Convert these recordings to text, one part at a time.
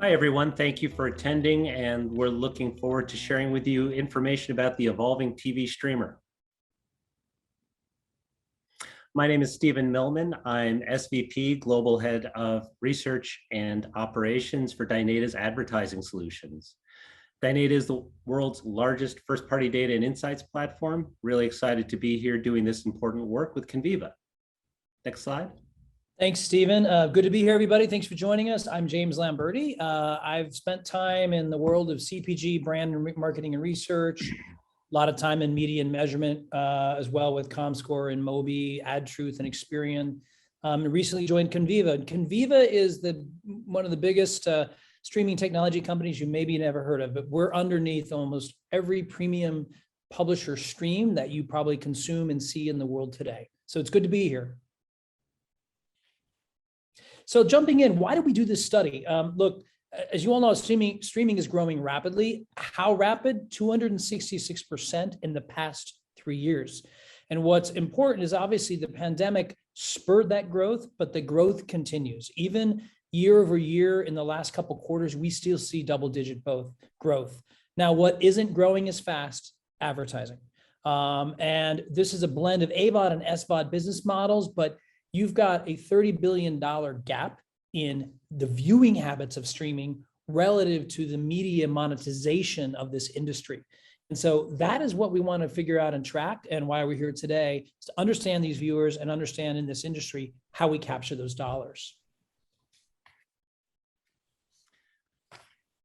Hi, everyone. Thank you for attending, and we're looking forward to sharing with you information about the evolving TV streamer. My name is Stephen Millman. I'm SVP, Global Head of Research and Operations for Dynata's Advertising Solutions. Dynata is the world's largest first-party data and insights platform. Really excited to be here doing this important work with Conviva. Next slide. Thanks, Stephen. Good to be here, everybody. Thanks for joining us. I'm James Lamberti. I've spent time in the world of CPG, brand and marketing and research, a lot of time in media and measurement, as well with Comscore and Moby, AdTruth and Experian. Recently joined Conviva. Conviva is one of the biggest streaming technology companies you maybe never heard of, but we're underneath almost every premium publisher stream that you probably consume and see in the world today. So it's good to be here. So jumping in, why did we do this study? Look, as you all know, streaming is growing rapidly. How rapid? 266% in the past 3 years. And what's important is obviously the pandemic spurred that growth, but the growth continues. Even year over year in the last couple of quarters, we still see double-digit growth. Now, what isn't growing as fast? Advertising. And this is a blend of AVOD and SVOD business models, but you've got a $30 billion gap in the viewing habits of streaming relative to the media monetization of this industry. And so that is what we want to figure out and track, and why we're here today, is to understand these viewers and understand in this industry how we capture those dollars.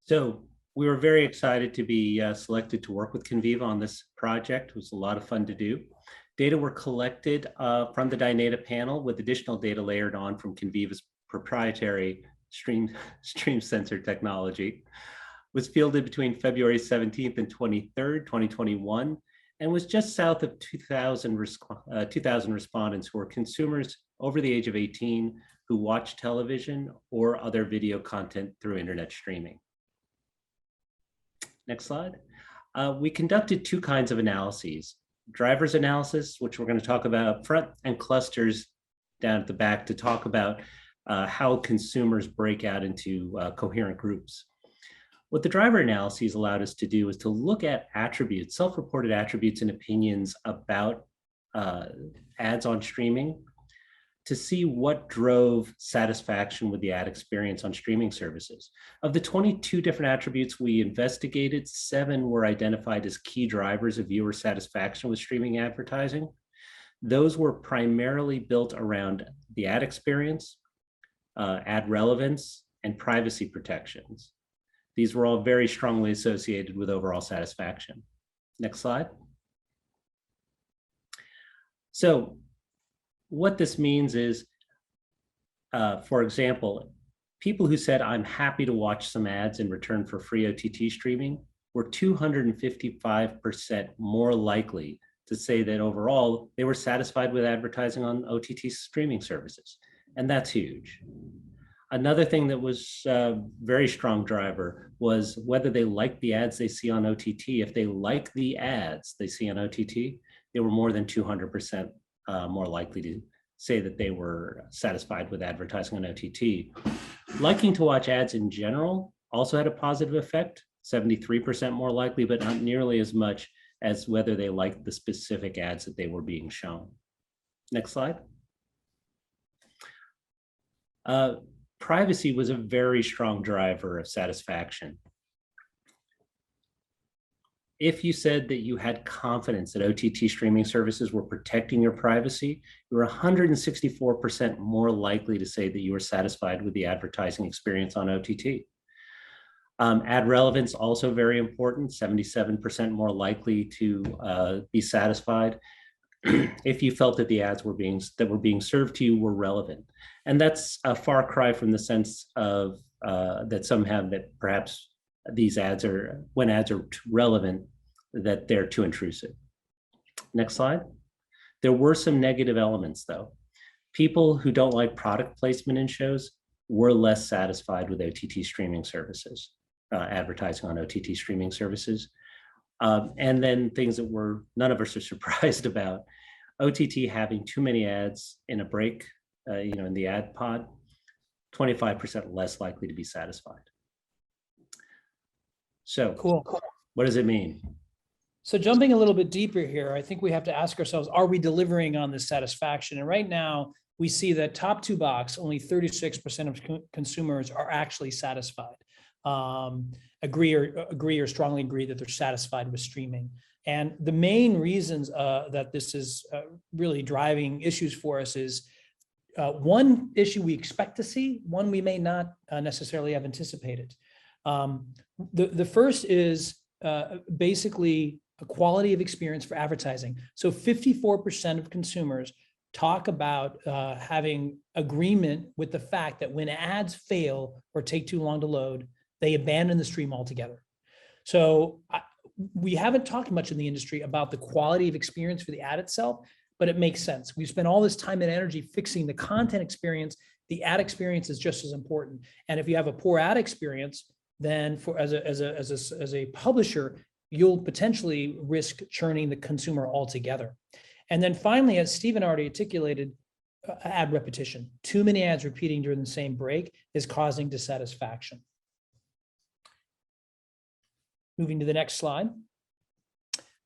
So we were very excited to be selected to work with Conviva on this project. It was a lot of fun to do. Data were collected from the Dynata panel with additional data layered on from Conviva's proprietary stream sensor technology. Was fielded between February 17th and 23rd, 2021, and was just south of 2,000 respondents who are consumers over the age of 18 who watch television or other video content through internet streaming. Next slide. We conducted two kinds of analyses: drivers analysis, which we're going to talk about up front, and clusters down at the back to talk about how consumers break out into coherent groups. What the driver analyses allowed us to do is to look at attributes, self-reported attributes and opinions about ads on streaming, to see what drove satisfaction with the ad experience on streaming services. Of the 22 different attributes we investigated, 7 were identified as key drivers of viewer satisfaction with streaming advertising. Those were primarily built around the ad experience, ad relevance, and privacy protections. These were all very strongly associated with overall satisfaction. Next slide. So, what this means is, for example, people who said, "I'm happy to watch some ads in return for free OTT streaming," were 255% more likely to say that overall they were satisfied with advertising on OTT streaming services. And that's huge. Another thing that was a very strong driver was whether they liked the ads they see on OTT. If they like the ads they see on OTT, they were more than 200% more likely to say that they were satisfied with advertising on OTT. Liking to watch ads in general also had a positive effect, 73% more likely, but not nearly as much as whether they liked the specific ads that they were being shown. Next slide. Privacy was a very strong driver of satisfaction. If you said that you had confidence that OTT streaming services were protecting your privacy, you were 164% more likely to say that you were satisfied with the advertising experience on OTT. Ad relevance, also very important, 77% more likely to be satisfied if you felt that the ads were being served to you were relevant. And that's a far cry from the sense of that some have, that perhaps these ads are, when ads are relevant, that they're too intrusive. Next slide. There were some negative elements though. People who don't like product placement in shows were less satisfied with OTT streaming services, advertising on OTT streaming services. And then things that none of us are surprised about. OTT having too many ads in a break, in the ad pod, 25% less likely to be satisfied. So Cool. what does it mean? So jumping a little bit deeper here, I think we have to ask ourselves, are we delivering on this satisfaction? And right now, we see that top two box, only 36% of consumers are actually satisfied. Agree or strongly agree that they're satisfied with streaming. And the main reasons that this is really driving issues for us is one issue we expect to see, one we may not necessarily have anticipated. The first is basically a quality of experience for advertising. So 54% of consumers talk about having agreement with the fact that when ads fail or take too long to load, they abandon the stream altogether. So we haven't talked much in the industry about the quality of experience for the ad itself, but it makes sense. We've spent all this time and energy fixing the content experience. The ad experience is just as important. And if you have a poor ad experience, then as a publisher, you'll potentially risk churning the consumer altogether. And then finally, as Stephen already articulated, ad repetition. Too many ads repeating during the same break is causing dissatisfaction. Moving to the next slide.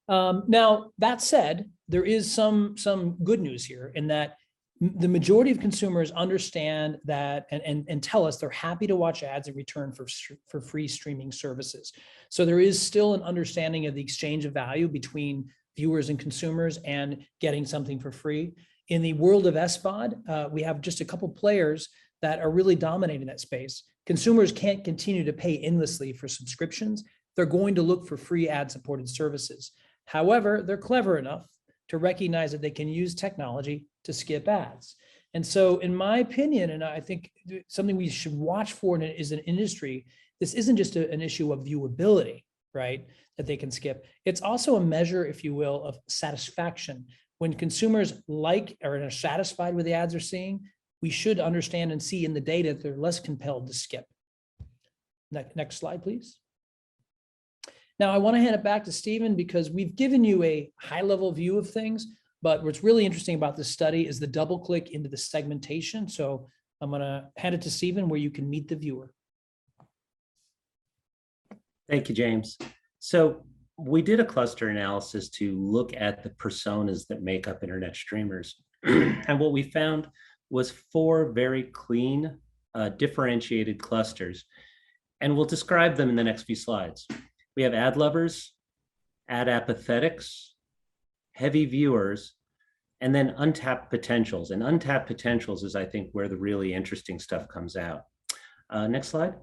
Now, that said, there is some good news here in that the majority of consumers understand that and tell us they're happy to watch ads in return for free streaming services. So there is still an understanding of the exchange of value between viewers and consumers and getting something for free. In the world of SVOD, we have just a couple players that are really dominating that space. Consumers can't continue to pay endlessly for subscriptions. They're going to look for free ad-supported services. However, they're clever enough to recognize that they can use technology to skip ads. And so in my opinion, and I think something we should watch for is an industry, this isn't just an issue of viewability, right, that they can skip. It's also a measure, if you will, of satisfaction. When consumers like or are satisfied with the ads they're seeing, we should understand and see in the data that they're less compelled to skip. Next slide, please. Now, I want to hand it back to Stephen because we've given you a high-level view of things, but what's really interesting about this study is the double click into the segmentation. So I'm going to hand it to Stephen where you can meet the viewer. Thank you, James. So we did a cluster analysis to look at the personas that make up internet streamers. And what we found was 4 very clean, differentiated clusters. And we'll describe them in the next few slides. We have ad lovers, ad apathetics, heavy viewers, and then untapped potentials. And untapped potentials is, I think, where the really interesting stuff comes out. Next slide.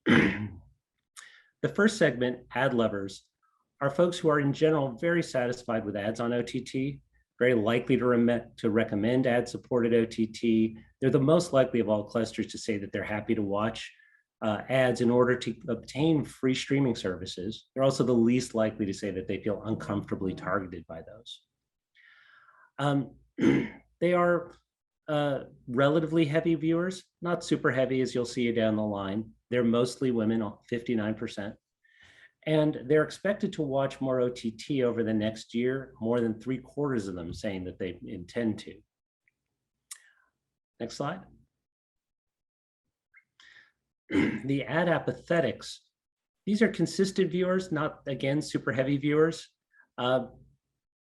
The first segment, ad lovers, are folks who are in general very satisfied with ads on OTT, very likely to recommend ad-supported OTT. They're the most likely of all clusters to say that they're happy to watch ads in order to obtain free streaming services. They're also the least likely to say that they feel uncomfortably targeted by those. They are relatively heavy viewers, not super heavy as you'll see down the line. They're mostly women, 59%. And they're expected to watch more OTT over the next year, more than 3/4 of them saying that they intend to. Next slide. The ad apathetics, these are consistent viewers, not, again, super heavy viewers.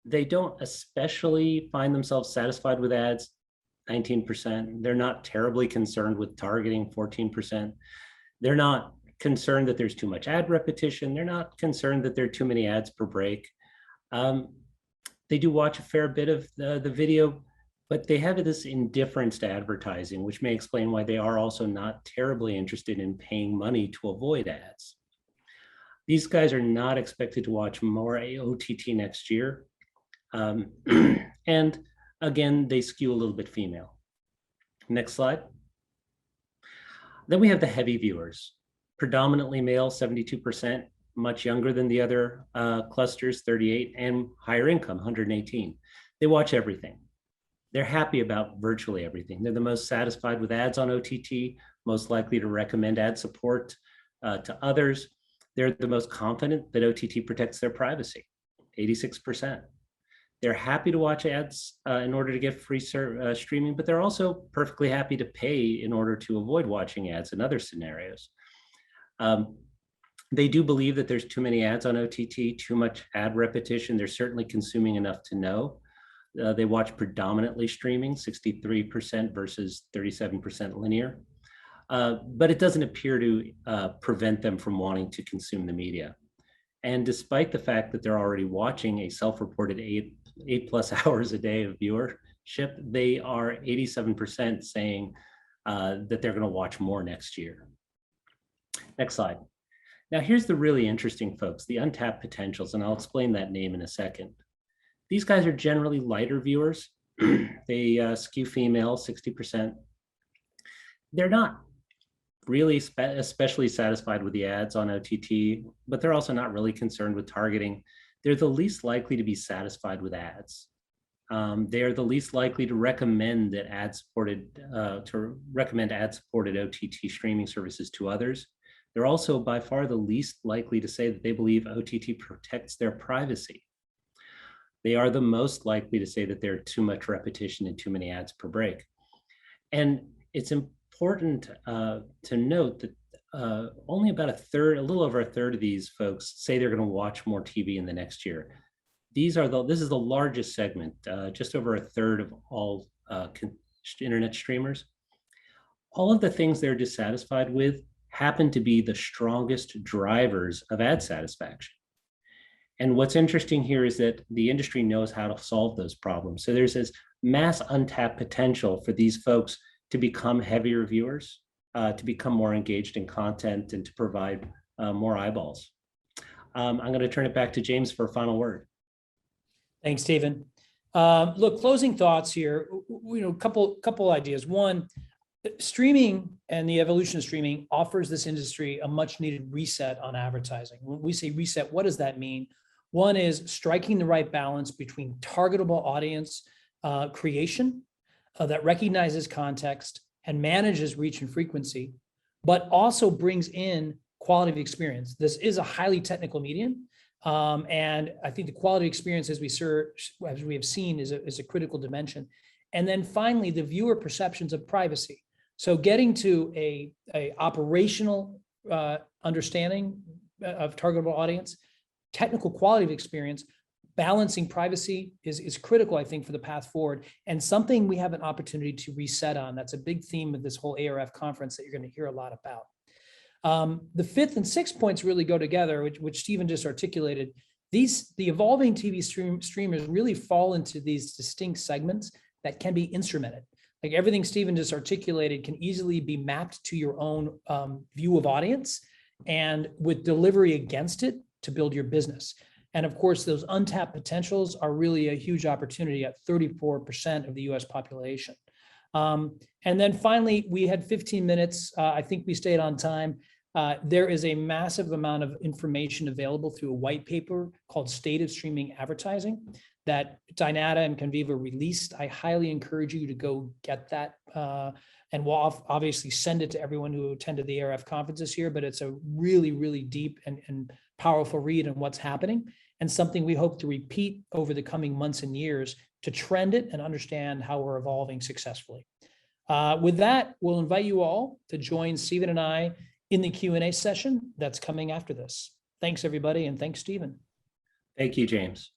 They don't especially find themselves satisfied with ads, 19%. They're not terribly concerned with targeting, 14%. They're not concerned that there's too much ad repetition. They're not concerned that there are too many ads per break. They do watch a fair bit of the video, but they have this indifference to advertising, which may explain why they are also not terribly interested in paying money to avoid ads. These guys are not expected to watch more OTT next year. And again, they skew a little bit female. Next slide. Then we have the heavy viewers, predominantly male, 72%, much younger than the other clusters, 38, and higher income, 118. They watch everything. They're happy about virtually everything. They're the most satisfied with ads on OTT, most likely to recommend ad support to others. They're the most confident that OTT protects their privacy, 86%. They're happy to watch ads in order to get free streaming, but they're also perfectly happy to pay in order to avoid watching ads in other scenarios. They do believe that there's too many ads on OTT, too much ad repetition. They're certainly consuming enough to know. They watch predominantly streaming, 63% versus 37% linear. But it doesn't appear to prevent them from wanting to consume the media. And despite the fact that they're already watching a self-reported eight plus hours a day of viewership, they are 87% saying that they're going to watch more next year. Next slide. Now, here's the really interesting folks, the untapped potentials, and I'll explain that name in a second. These guys are generally lighter viewers. They skew female, 60%. They're not really especially satisfied with the ads on OTT, but they're also not really concerned with targeting. They're the least likely to be satisfied with ads. They are the least likely to recommend that ad-supported OTT streaming services to others. They're also by far the least likely to say that they believe OTT protects their privacy. They are the most likely to say that there's too much repetition and too many ads per break. And it's important to note that only about a little over a third of these folks say they're going to watch more TV in the next year. This is the largest segment, just over a third of all internet streamers. All of the things they're dissatisfied with happen to be the strongest drivers of ad satisfaction. And what's interesting here is that the industry knows how to solve those problems. So there's this mass untapped potential for these folks to become heavier viewers, to become more engaged in content, and to provide more eyeballs. I'm going to turn it back to James for a final word. Thanks, Stephen. Look, closing thoughts here. Couple ideas. One, streaming and the evolution of streaming offers this industry a much needed reset on advertising. When we say reset, what does that mean? One is striking the right balance between targetable audience creation that recognizes context and manages reach and frequency, but also brings in quality of experience. This is a highly technical medium. And I think the quality of experience, as we have seen, is a critical dimension. And then finally, the viewer perceptions of privacy. So getting to a operational understanding of targetable audience, technical quality of experience, balancing privacy is critical, I think, for the path forward, and something we have an opportunity to reset on. That's a big theme of this whole ARF conference that you're going to hear a lot about. The fifth and sixth points really go together, which Stephen just articulated. The evolving TV streamers really fall into these distinct segments that can be instrumented. Like everything Stephen just articulated can easily be mapped to your own view of audience, and with delivery against it to build your business. And of course, those untapped potentials are really a huge opportunity at 34% of the US population. And then finally, we had 15 minutes. I think we stayed on time. There is a massive amount of information available through a white paper called State of Streaming Advertising that Dynata and Conviva released. I highly encourage you to go get that. And we'll obviously send it to everyone who attended the ARF conference this year, but it's a really, really deep and powerful read on what's happening, and something we hope to repeat over the coming months and years to trend it and understand how we're evolving successfully. With that, we'll invite you all to join Stephen and I in the Q&A session that's coming after this. Thanks, everybody, and thanks, Stephen. Thank you, James.